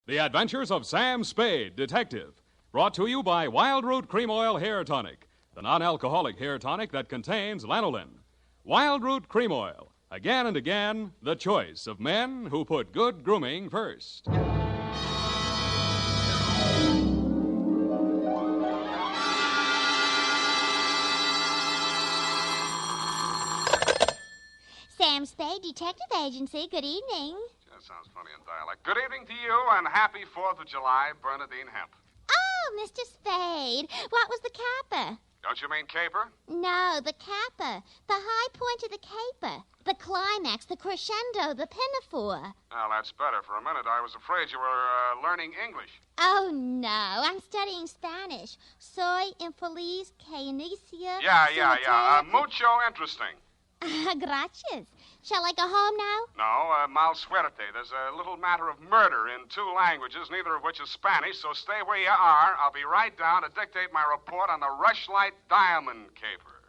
The Adventures of Sam Spade, Detective. Brought to you by Wild Root Cream Oil Hair Tonic, the non-alcoholic hair tonic that contains lanolin. Wild Root Cream Oil. Again and again, the choice of men who put good grooming first. Sam Spade, Detective Agency. Good evening. That sounds funny in dialect. Good evening to you, and happy 4th of July, Bernadine Hemp. Oh, Mr. Spade, what was the caper? Don't you mean caper? No, the caper. The high point of the caper. The climax, the crescendo, the pinafore. Well, that's better. For a minute, I was afraid you were learning English. Oh, no, I'm studying Spanish. Soy infeliz que inicia... Yeah. Mucho interesting. Gracias. Shall I go home now? No, mal suerte. There's a little matter of murder in 2 languages, neither of which is Spanish, so stay where you are. I'll be right down to dictate my report on the Rushlight diamond caper.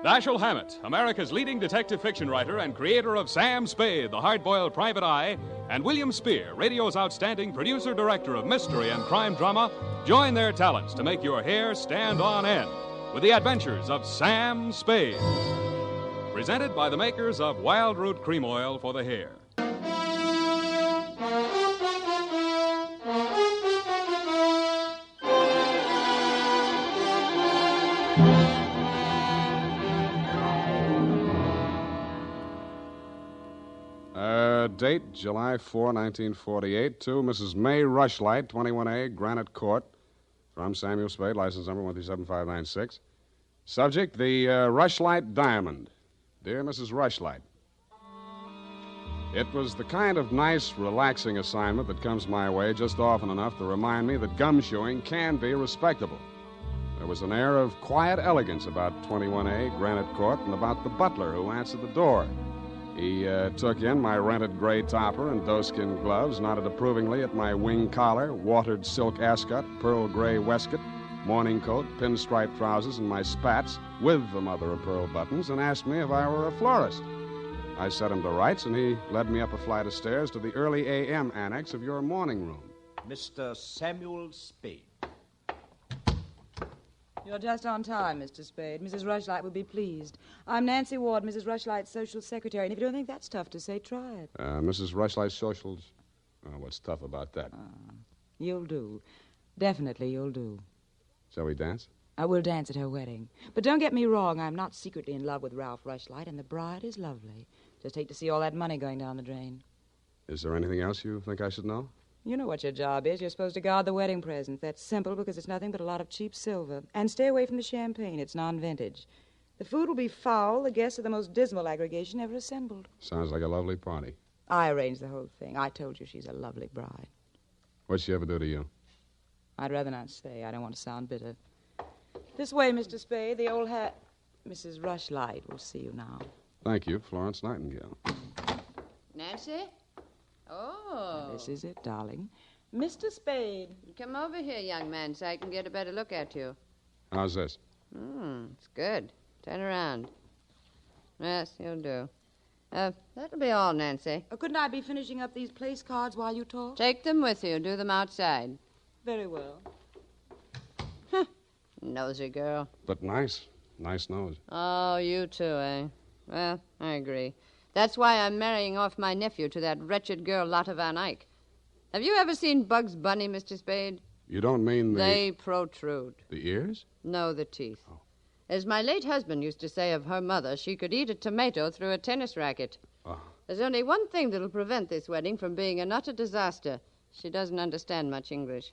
Dashiell Hammett, America's leading detective fiction writer and creator of Sam Spade, the hard-boiled private eye, and William Spear, radio's outstanding producer-director of mystery and crime drama, join their talents to make your hair stand on end with the Adventures of Sam Spade. Presented by the makers of Wild Root Cream Oil for the hair. Date, July 4, 1948, to Mrs. May Rushlight, 21A, Granite Court, from Samuel Spade, license number 137596. Subject, the Rushlight Diamond. Dear Mrs. Rushlight, it was the kind of nice, relaxing assignment that comes my way just often enough to remind me that gumshoeing can be respectable. There was an air of quiet elegance about 21A, Granite Court, and about the butler who answered the door. He took in my rented gray topper and doeskin gloves, nodded approvingly at my wing collar, watered silk ascot, pearl gray waistcoat, morning coat, pinstripe trousers, and my spats with the mother of pearl buttons, and asked me if I were a florist. I set him to rights, and he led me up a flight of stairs to the early A.M. annex of your morning room. Mr. Samuel Spade. You're just on time, Mr. Spade. Mrs. Rushlight will be pleased. I'm Nancy Ward, Mrs. Rushlight's social secretary, and if you don't think that's tough to say, try it. Mrs. Rushlight's socials? What's tough about that? You'll do. Definitely you'll do. Shall we dance? I will dance at her wedding. But don't get me wrong, I'm not secretly in love with Ralph Rushlight, and the bride is lovely. Just hate to see all that money going down the drain. Is there anything else you think I should know? You know what your job is. You're supposed to guard the wedding presents. That's simple because it's nothing but a lot of cheap silver. And stay away from the champagne. It's non-vintage. The food will be foul. The guests are the most dismal aggregation ever assembled. Sounds like a lovely party. I arranged the whole thing. I told you she's a lovely bride. What'd she ever do to you? I'd rather not say. I don't want to sound bitter. This way, Mr. Spade. The old hat. Mrs. Rushlight will see you now. Thank you, Florence Nightingale. Nancy? Oh. This is it, darling. Mr. Spade. Come over here, young man, so I can get a better look at you. How's this? It's good. Turn around. Yes, you'll do. That'll be all, Nancy. Couldn't I be finishing up these place cards while you talk? Take them with you. Do them outside. Very well. Nosy girl. But nice. Nice nose. Oh, you too, eh? Well, I agree. That's why I'm marrying off my nephew to that wretched girl, Lotta Van Eyck. Have you ever seen Bugs Bunny, Mr. Spade? You don't mean They protrude. The ears? No, the teeth. Oh. As my late husband used to say of her mother, she could eat a tomato through a tennis racket. Oh. There's only one thing that'll prevent this wedding from being an utter disaster. She doesn't understand much English.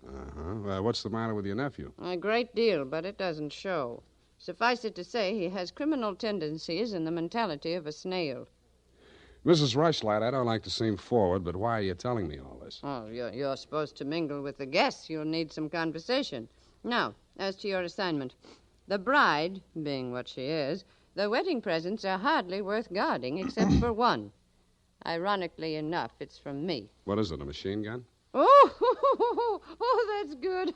What's the matter with your nephew? A great deal, but it doesn't show. Suffice it to say, he has criminal tendencies and the mentality of a snail. Mrs. Rushlight, I don't like to seem forward, but why are you telling me all this? Oh, you're supposed to mingle with the guests. You'll need some conversation. Now, as to your assignment. The bride, being what she is, the wedding presents are hardly worth guarding, except for one. Ironically enough, it's from me. What is it, a machine gun? Oh, that's good.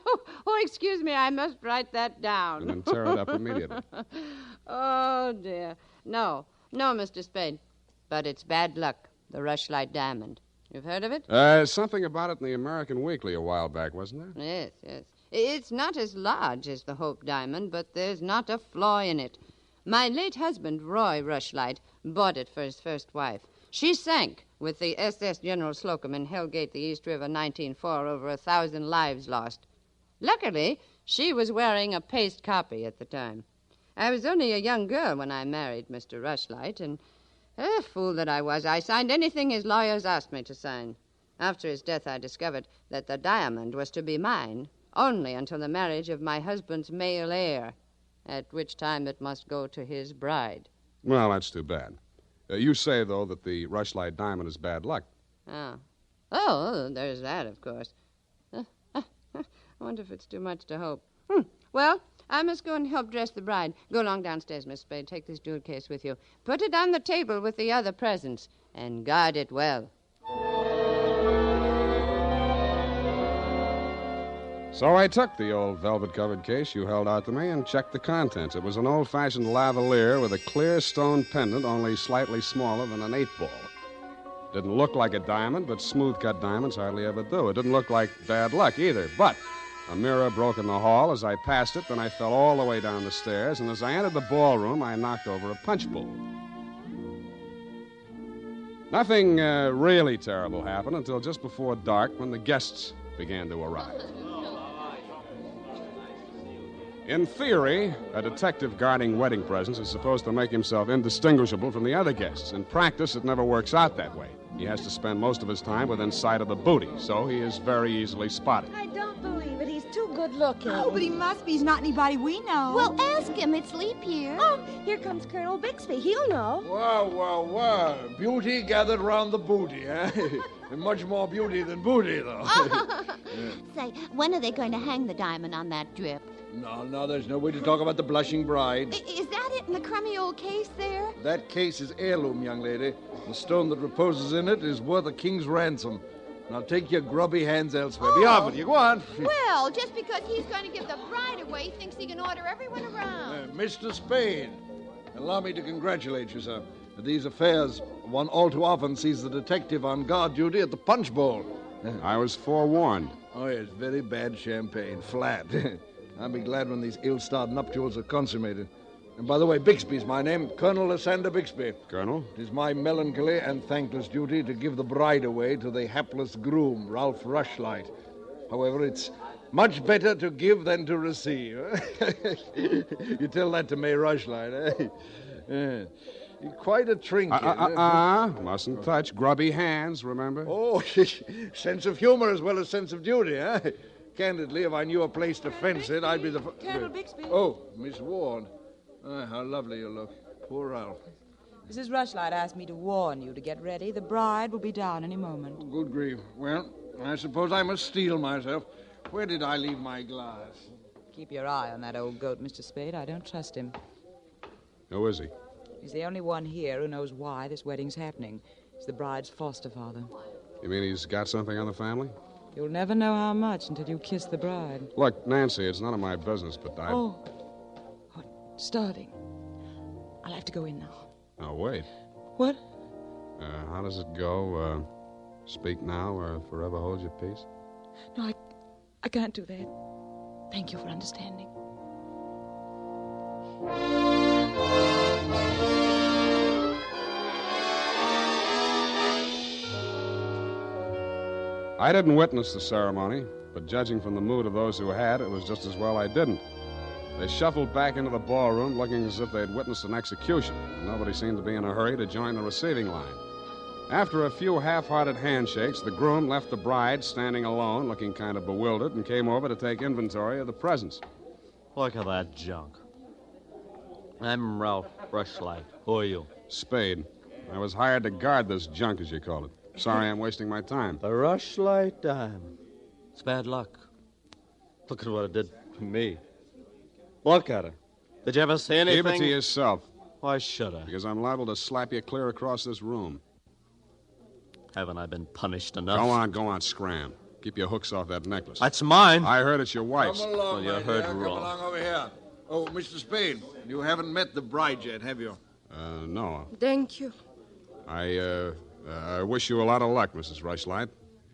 Oh, excuse me, I must write that down. And then tear it up immediately. Oh, dear. No, No, Mr. Spade. But it's bad luck, the Rushlight diamond. You've heard of it? Something about it in the American Weekly a while back, wasn't there? Yes, yes. It's not as large as the Hope diamond, but there's not a flaw in it. My late husband, Roy Rushlight, bought it for his first wife. She sank with the SS General Slocum in Hellgate, the East River, 1904, over 1,000 lives lost. Luckily, she was wearing a paste copy at the time. I was only a young girl when I married Mr. Rushlight, and fool that I was, I signed anything his lawyers asked me to sign. After his death, I discovered that the diamond was to be mine only until the marriage of my husband's male heir, at which time it must go to his bride. Well, that's too bad. You say, though, that the Rushlight diamond is bad luck. Oh, there's that, of course. I wonder if it's too much to hope. Well, I must go and help dress the bride. Go along downstairs, Miss Spade. Take this jewel case with you. Put it on the table with the other presents, and guard it well. So I took the old velvet-covered case you held out to me and checked the contents. It was an old-fashioned lavalier with a clear stone pendant only slightly smaller than an 8-ball. Didn't look like a diamond, but smooth-cut diamonds hardly ever do. It didn't look like bad luck either, but a mirror broke in the hall as I passed it, then I fell all the way down the stairs, and as I entered the ballroom, I knocked over a punch bowl. Nothing really terrible happened until just before dark when the guests began to arrive. In theory, a detective guarding wedding presents is supposed to make himself indistinguishable from the other guests. In practice, it never works out that way. He has to spend most of his time within sight of the booty, so he is very easily spotted. I don't believe it. He's too good looking. Oh, but he must be. He's not anybody we know. Well, ask him. It's leap year. Oh, here comes Colonel Bixby. He'll know. Wow. Beauty gathered round the booty, eh? Much more beauty than booty, though. Say, when are they going to hang the diamond on that drip? No, there's no way to talk about the blushing bride. Is that it in the crummy old case there? That case is heirloom, young lady. The stone that reposes in it is worth a king's ransom. Now take your grubby hands elsewhere. Be off with you. Go on. Well, just because he's going to give the bride away, he thinks he can order everyone around. Mr. Spade, allow me to congratulate you, sir. At these affairs, one all too often sees the detective on guard duty at the punch bowl. I was forewarned. Oh, yes, very bad champagne. Flat. I'll be glad when these ill-starred nuptials are consummated. And by the way, Bixby's my name, Colonel Lysander Bixby. Colonel? It is my melancholy and thankless duty to give the bride away to the hapless groom, Ralph Rushlight. However, it's much better to give than to receive. You tell that to May Rushlight, eh? Quite a trinket. Mustn't touch. Grubby hands, remember? Oh, sense of humor as well as sense of duty, eh? Candidly, if I knew a place to fence it, I'd be the... Colonel Bixby. Oh, Miss Ward. How lovely you look. Poor Ralph. Mrs. Rushlight asked me to warn you to get ready. The bride will be down any moment. Oh, good grief. Well, I suppose I must steel myself. Where did I leave my glass? Keep your eye on that old goat, Mr. Spade. I don't trust him. Who is he? He's the only one here who knows why this wedding's happening. He's the bride's foster father. You mean he's got something on the family? You'll never know how much until you kiss the bride. Look, Nancy, it's none of my business, but I... Oh, starving. I'll have to go in now. Oh, wait. What? How does it go? Speak now or forever hold your peace? No, I can't do that. Thank you for understanding. I didn't witness the ceremony, but judging from the mood of those who had, it was just as well I didn't. They shuffled back into the ballroom looking as if they'd witnessed an execution, and nobody seemed to be in a hurry to join the receiving line. After a few half-hearted handshakes, the groom left the bride standing alone, looking kind of bewildered, and came over to take inventory of the presents. Look at that junk. I'm Ralph Rushlight. Who are you? Spade. I was hired to guard this junk, as you call it. Sorry I'm wasting my time. The Rushlight diamond. It's bad luck. Look at what it did to me. Look at it. Did you ever see anything? Keep it to yourself. Why should I? Because I'm liable to slap you clear across this room. Haven't I been punished enough? Go on, scram. Keep your hooks off that necklace. That's mine. I heard it's your wife's. Come along, Well, you heard wrong. Come along over here. Oh, Mr. Spade, you haven't met the bride yet, have you? No. Thank you. I wish you a lot of luck, Mrs. Rushlight.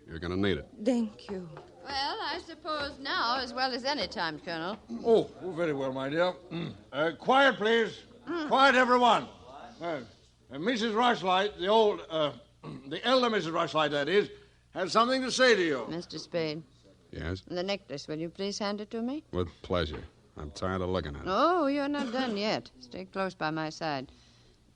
You're going to need it. Thank you. Well, I suppose now, as well as any time, Colonel. Oh, very well, my dear. Quiet, please. Quiet, everyone. Mrs. Rushlight, the elder Mrs. Rushlight, that is, has something to say to you. Mr. Spade. Yes? The necklace, will you please hand it to me? With pleasure. I'm tired of looking at it. Oh, you're not done yet. Stay close by my side.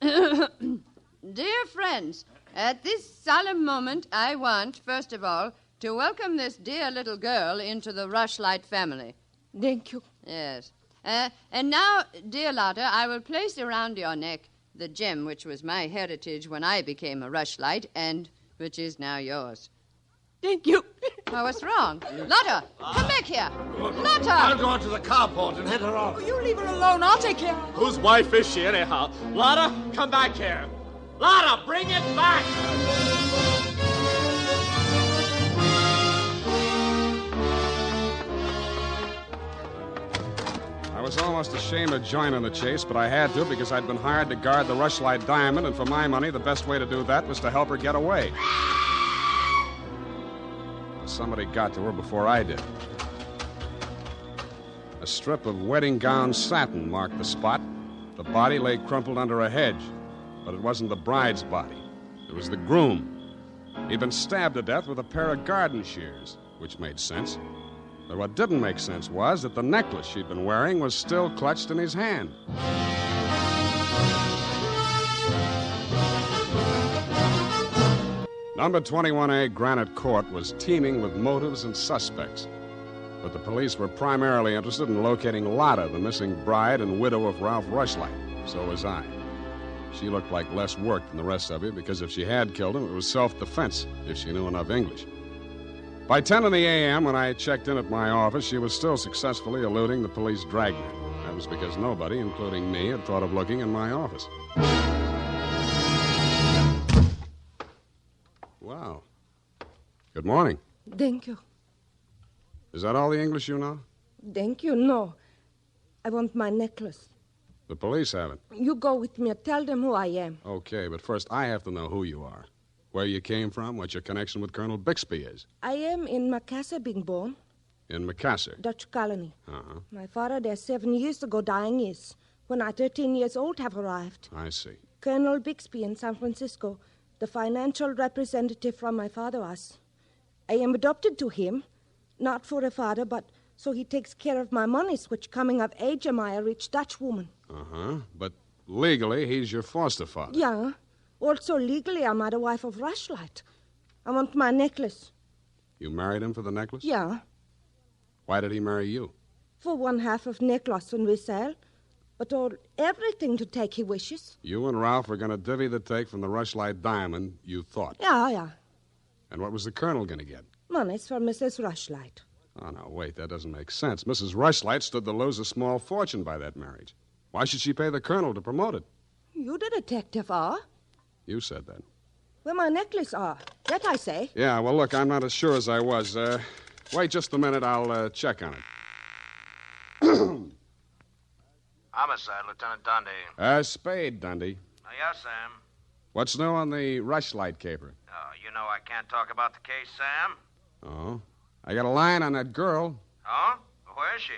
Dear friends, at this solemn moment, I want, first of all, to welcome this dear little girl into the Rushlight family. Thank you. Yes. And now, dear Lotta, I will place around your neck the gem which was my heritage when I became a Rushlight and which is now yours. Thank you. Oh, what's wrong? Lotta, come back here. Lotta! I'll go out to the carport and head her off. You leave her alone. I'll take care of her. Whose wife is she, anyhow? Lotta, come back here. Lotta, bring it back! I was almost ashamed to join in the chase, but I had to because I'd been hired to guard the Rushlight diamond, and for my money, the best way to do that was to help her get away. Somebody got to her before I did. A strip of wedding gown satin marked the spot. The body lay crumpled under a hedge, but it wasn't the bride's body. It was the groom. He'd been stabbed to death with a pair of garden shears, which made sense. But what didn't make sense was that the necklace she'd been wearing was still clutched in his hand. Number 21A Granite Court was teeming with motives and suspects. But the police were primarily interested in locating Lotta, the missing bride and widow of Ralph Rushlight. So was I. She looked like less work than the rest of you because if she had killed him, it was self-defense, if she knew enough English. By 10 in the a.m., when I checked in at my office, she was still successfully eluding the police dragnet. That was because nobody, including me, had thought of looking in my office. Wow. Good morning. Thank you. Is that all the English you know? Thank you. No. I want my necklace. The police have it. You go with me. Tell them who I am. Okay, but first I have to know who you are. Where you came from, what your connection with Colonel Bixby is. I am in Macassar being born. In Macassar? Dutch colony. Uh-huh. My father there 7 years ago dying is. When I 13 years old have arrived. I see. Colonel Bixby in San Francisco, the financial representative from my father was. I am adopted to him, not for a father, but so he takes care of my monies, which coming of age am I a rich Dutch woman. Uh-huh. But legally, he's your foster father. Yeah. Also, legally, I'm the wife of Rushlight. I want my necklace. You married him for the necklace? Yeah. Why did he marry you? For one half of necklace when we sell. But all everything to take he wishes. You and Ralph were going to divvy the take from the Rushlight diamond, you thought. Yeah. And what was the colonel going to get? Money's for Mrs. Rushlight. Oh, no, wait, that doesn't make sense. Mrs. Rushlight stood to lose a small fortune by that marriage. Why should she pay the colonel to promote it? You the detective are. You said that. Where my necklace are. That I say. Yeah, well, look, I'm not as sure as I was. Wait just a minute. I'll check on it. Homicide, Lieutenant Dundee. Spade, Dundee. Yes, Sam. What's new on the Rushlight caper? Oh, you know I can't talk about the case, Sam. Oh? I got a line on that girl. Oh? Where is she?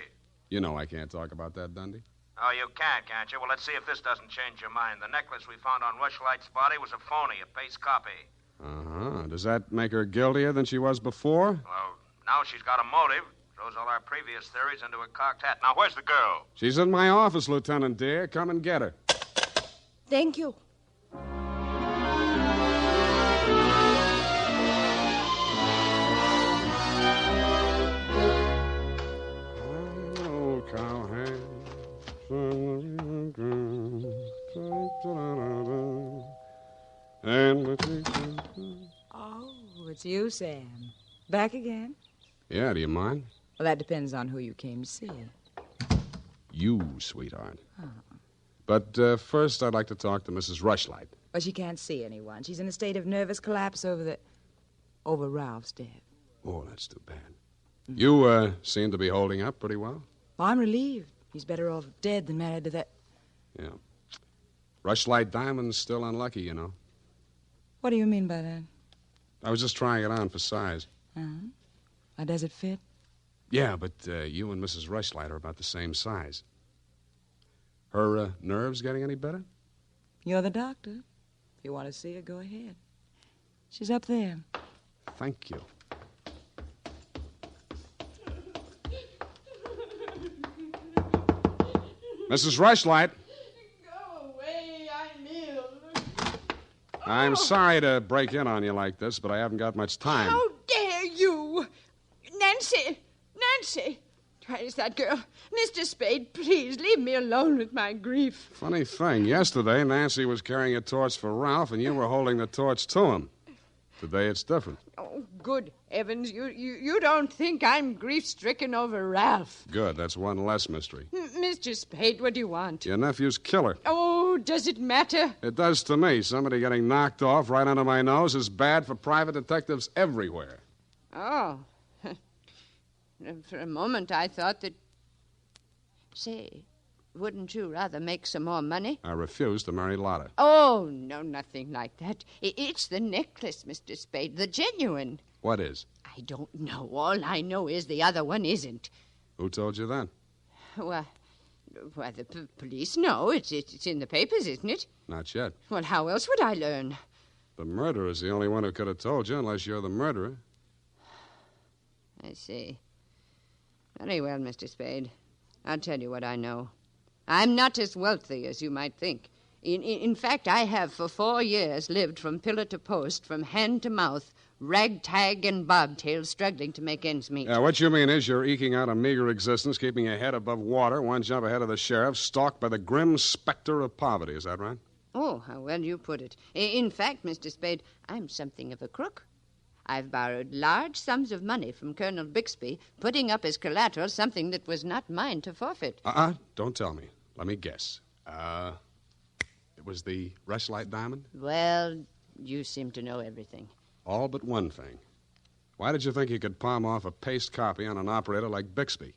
You know I can't talk about that, Dundee. Oh, you can't you? Well, let's see if this doesn't change your mind. The necklace we found on Rushlight's body was a phony, a paste copy. Uh-huh. Does that make her guiltier than she was before? Well, now she's got a motive. Throws all our previous theories into a cocked hat. Now, where's the girl? She's in my office, Lieutenant dear. Come and get her. Thank you. Oh, cowhand. Oh, it's you, Sam. Back again? Yeah, do you mind? Well, that depends on who you came to see. You, sweetheart. Oh. But first, I'd like to talk to Mrs. Rushlight. Well, she can't see anyone. She's in a state of nervous collapse over Ralph's death. Oh, that's too bad. You seem to be holding up pretty well. Well, I'm relieved. He's better off dead than married to that. Yeah. Rushlight diamond's still unlucky, you know. What do you mean by that? I was just trying it on for size. Uh-huh. Does it fit? Yeah, but you and Mrs. Rushlight are about the same size. Her nerves getting any better? You're the doctor. If you want to see her, go ahead. She's up there. Thank you. Mrs. Rushlight. Go away, I'm ill. I'm sorry to break in on you like this, but I haven't got much time. How dare you? Nancy! Nancy! Where's that girl? Mr. Spade, please leave me alone with my grief. Funny thing, yesterday Nancy was carrying a torch for Ralph, and you were holding the torch to him. Today it's different. Oh, good heavens, you don't think I'm grief-stricken over Ralph. Good, that's one less mystery. Mr. Spade, what do you want? Your nephew's killer. Oh, does it matter? It does to me. Somebody getting knocked off right under my nose is bad for private detectives everywhere. Oh. For a moment, I thought that... Say, wouldn't you rather make some more money? I refuse to marry Lotta. Oh, no, nothing like that. It's the necklace, Mr. Spade, the genuine. What is? I don't know. All I know is the other one isn't. Who told you that? Well, the police know. It's in the papers, isn't it? Not yet. Well, how else would I learn? The murderer's the only one who could have told you, unless you're the murderer. I see. Very well, Mr. Spade. I'll tell you what I know. I'm not as wealthy as you might think. In fact, I have for 4 years lived from pillar to post, from hand to mouth, ragtag and bobtail, struggling to make ends meet. What you mean is you're eking out a meager existence, keeping your head above water, one jump ahead of the sheriff, stalked by the grim specter of poverty. Is that right? Oh, how well you put it. In fact, Mr. Spade, I'm something of a crook. I've borrowed large sums of money from Colonel Bixby, putting up as collateral something that was not mine to forfeit. Don't tell me. Let me guess. It was the Rushlight diamond? Well, you seem to know everything. All but one thing. Why did you think you could palm off a paste copy on an operator like Bixby?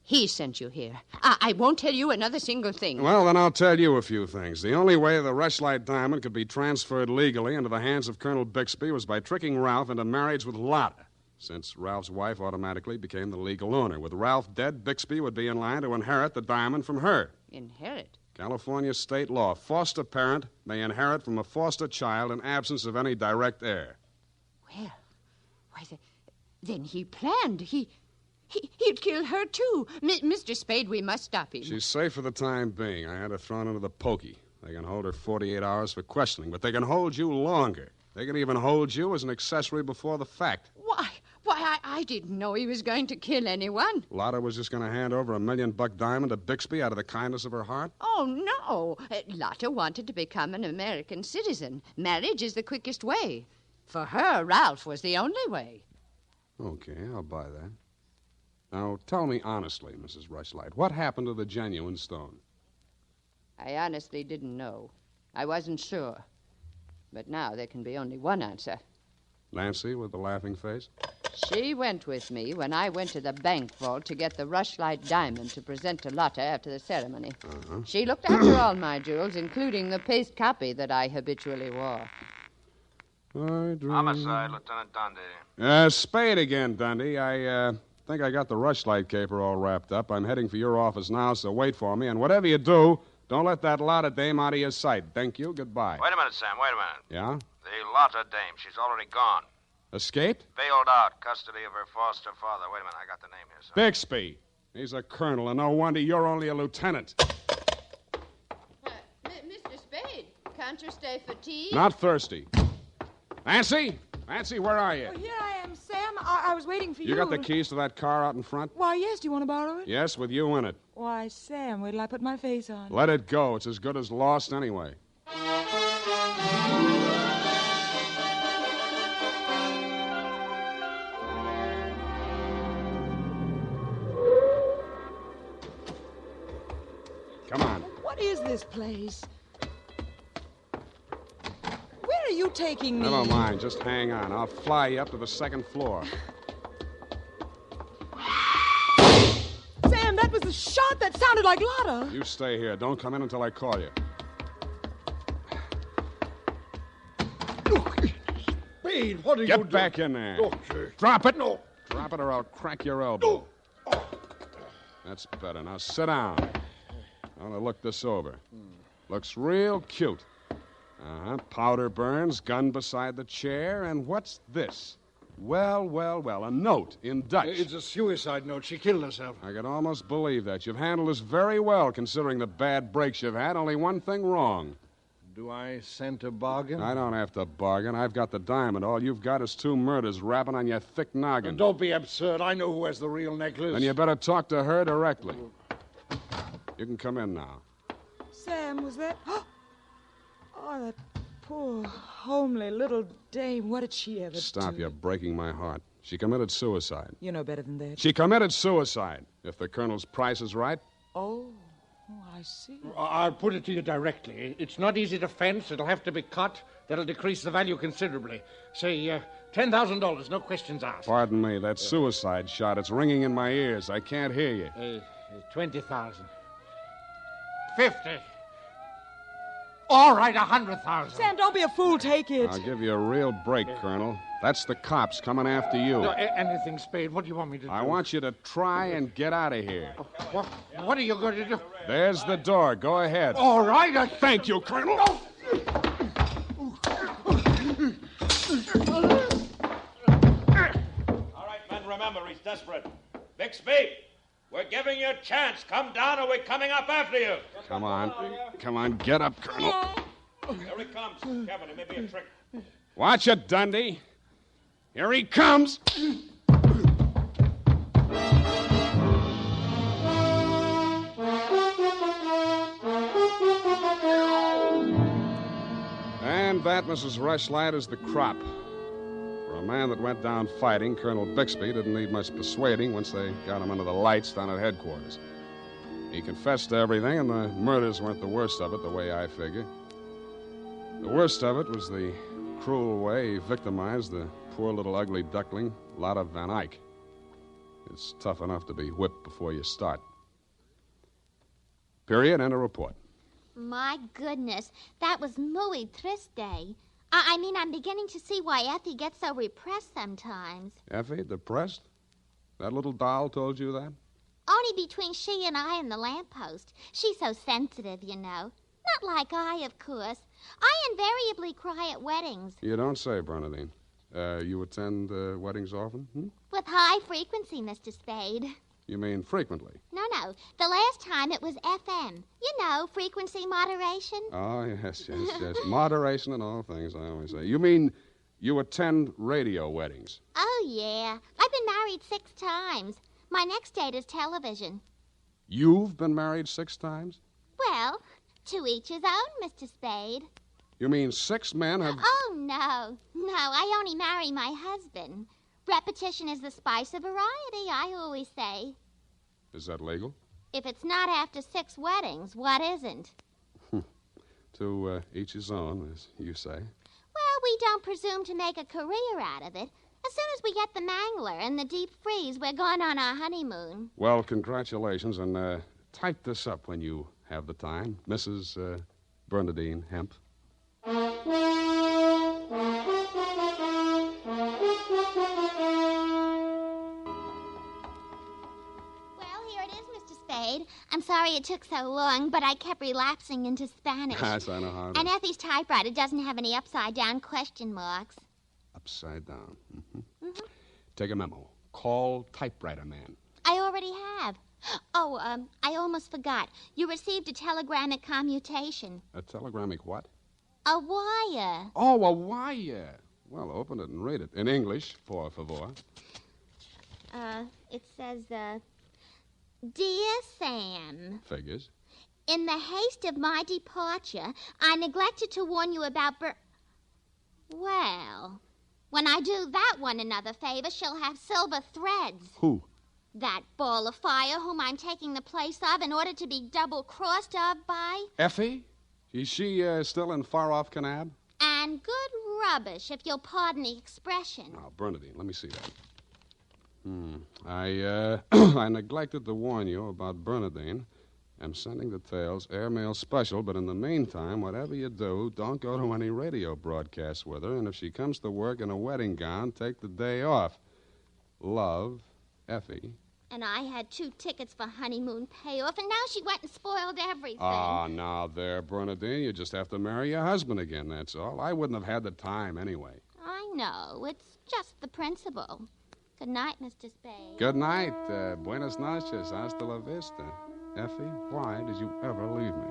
He sent you here. I won't tell you another single thing. Well, then I'll tell you a few things. The only way the Rushlight diamond could be transferred legally into the hands of Colonel Bixby was by tricking Ralph into marriage with Lotta, since Ralph's wife automatically became the legal owner. With Ralph dead, Bixby would be in line to inherit the diamond from her. Inherit? California state law. Foster parent may inherit from a foster child in absence of any direct heir. Well, then he planned. He'd kill her, too. Mr. Spade, we must stop him. She's safe for the time being. I had her thrown into the pokey. They can hold her 48 hours for questioning, but they can hold you longer. They can even hold you as an accessory before the fact. Why, I didn't know he was going to kill anyone. Lotta was just going to hand over $1 million diamond to Bixby out of the kindness of her heart? Oh, no. Lotta wanted to become an American citizen. Marriage is the quickest way. For her, Ralph was the only way. Okay, I'll buy that. Now, tell me honestly, Mrs. Rushlight, what happened to the genuine stone? I honestly didn't know. I wasn't sure. But now there can be only one answer. Nancy with the laughing face? She went with me when I went to the bank vault to get the Rushlight diamond to present to Lotta after the ceremony. Uh-huh. She looked after all my jewels, including the paste copy that I habitually wore. Homicide, Lieutenant Dunne. Spade again, Dundee. I think I got the Rushlight caper all wrapped up. I'm heading for your office now, so wait for me. And whatever you do, don't let that Lotta dame out of your sight. Thank you. Goodbye. Wait a minute, Sam. Wait a minute. Yeah? The Lotta dame. She's already gone. Escaped? Bailed out. Custody of her foster father. Wait a minute. I got the name here, sir. Bixby. He's a colonel, and no wonder you're only a lieutenant. Mr. Spade, can't you stay for tea? Not thirsty. Nancy? Nancy, where are you? Oh, here I am, Sam. I was waiting for you. You got the keys to that car out in front? Why, yes. Do you want to borrow it? Yes, with you in it. Why, Sam, wait till I put my face on. Let it go. It's as good as lost anyway. Come on. What is this place? Where are you taking me? Never mind. Just hang on. I'll fly you up to the second floor. Sam, that was a shot that sounded like Lotta. You stay here. Don't come in until I call you. Spade, what are you doing? Get back in there. Oh, sir. Drop it. No. Drop it or I'll crack your elbow. That's better. Now sit down. I want to look this over. Looks real cute. Powder burns, gun beside the chair, and what's this? Well, a note in Dutch. It's a suicide note. She killed herself. I can almost believe that. You've handled this very well, considering the bad breaks you've had. Only one thing wrong. Do I scent a bargain? I don't have to bargain. I've got the diamond. All you've got is 2 murders rapping on your thick noggin. Don't be absurd. I know who has the real necklace. Then you better talk to her directly. You can come in now. Sam, was that... Oh, that poor, homely little dame. What did she ever do? Stop, you're breaking my heart. She committed suicide. You know better than that. She committed suicide. If the Colonel's price is right. Oh, I see. I'll put it to you directly. It's not easy to fence. It'll have to be cut. That'll decrease the value considerably. Say, $10,000, no questions asked. Pardon me, that suicide shot. It's ringing in my ears. I can't hear you. 20,000. 50. All right, 100,000. Sam, don't be a fool. Take it. I'll give you a real break, Colonel. That's the cops coming after you. No, anything, Spade. What do you want me to do? I want you to try and get out of here. What are you going to do? There's the door. Go ahead. All right. Thank you, Colonel. All right, men, remember, he's desperate. Bixby, we're giving you a chance. Come down or we're coming up after you. Come on. Come on, get up, Colonel. Here he comes. Kevin, it may be a trick. Watch it, Dundee. Here he comes. And that, Mrs. Rushlight, is the crop. For a man that went down fighting, Colonel Bixby didn't need much persuading once they got him under the lights down at headquarters. He confessed to everything, and the murders weren't the worst of it, the way I figure. The worst of it was the cruel way he victimized the poor little ugly duckling, Lotta Van Eyck. It's tough enough to be whipped before you start. Period. End of report. My goodness, that was muy triste. I mean, I'm beginning to see why Effie gets so repressed sometimes. Effie, depressed? That little doll told you that? Only between she and I and the lamppost. She's so sensitive, you know. Not like I, of course. I invariably cry at weddings. You don't say, Bernadine. You attend weddings often? With high frequency, Mr. Spade. You mean frequently? No. The last time it was FM. You know, frequency moderation. Oh, yes. Moderation in all things, I always say. You mean you attend radio weddings? Oh, yeah. I've been married 6 times. My next date is television. You've been married 6 times? Well, to each his own, Mr. Spade. You mean 6 men have... Oh, no. No, I only marry my husband. Repetition is the spice of variety, I always say. Is that legal? If it's not after 6 weddings, what isn't? To each his own, as you say. Well, we don't presume to make a career out of it. As soon as we get the mangler and the deep freeze, we're going on our honeymoon. Well, congratulations, and type this up when you have the time. Mrs. Bernadine Hemp. I'm sorry it took so long, but I kept relapsing into Spanish. Yes, I know how. And Effie's typewriter doesn't have any upside-down question marks. Upside down. Take a memo. Call typewriter man. I already have. Oh, I almost forgot. You received a telegramic commutation. A telegramic what? A wire. Oh, a wire. Well, open it and read it. In English, por favor. It says, Dear Sam. Figures. In the haste of my departure, I neglected to warn you about Well, when I do that one another favor, she'll have silver threads. Who? That ball of fire whom I'm taking the place of in order to be double-crossed of by... Effie? Is she still in far-off Kanab? And good rubbish, if you'll pardon the expression. Now, Bernadine, let me see that. I neglected to warn you about Bernadine, am sending details, airmail special, but in the meantime, whatever you do, don't go to any radio broadcasts with her, and if she comes to work in a wedding gown, take the day off. Love, Effie. And I had 2 tickets for honeymoon payoff, and now she went and spoiled everything. Ah, now there, Bernadine, you just have to marry your husband again, that's all. I wouldn't have had the time anyway. I know. It's just the principle. Good night, Mr. Spade. Good night. Buenas noches. Hasta la vista. Effie, why did you ever leave me?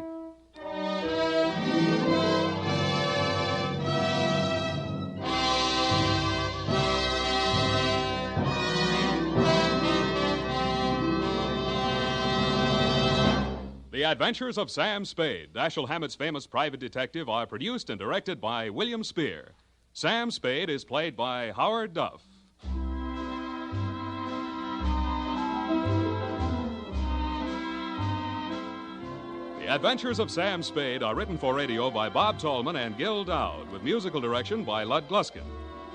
The Adventures of Sam Spade, Dashiell Hammett's famous private detective, are produced and directed by William Spear. Sam Spade is played by Howard Duff. The Adventures of Sam Spade are written for radio by Bob Tallman and Gil Dowd, with musical direction by Lud Gluskin.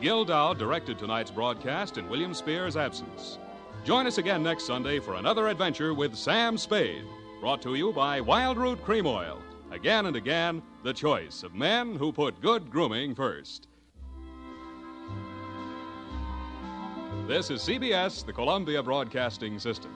Gil Dowd directed tonight's broadcast in William Spear's absence. Join us again next Sunday for another adventure with Sam Spade. Brought to you by Wild Root Cream Oil. Again and again, the choice of men who put good grooming first. This is CBS, the Columbia Broadcasting System.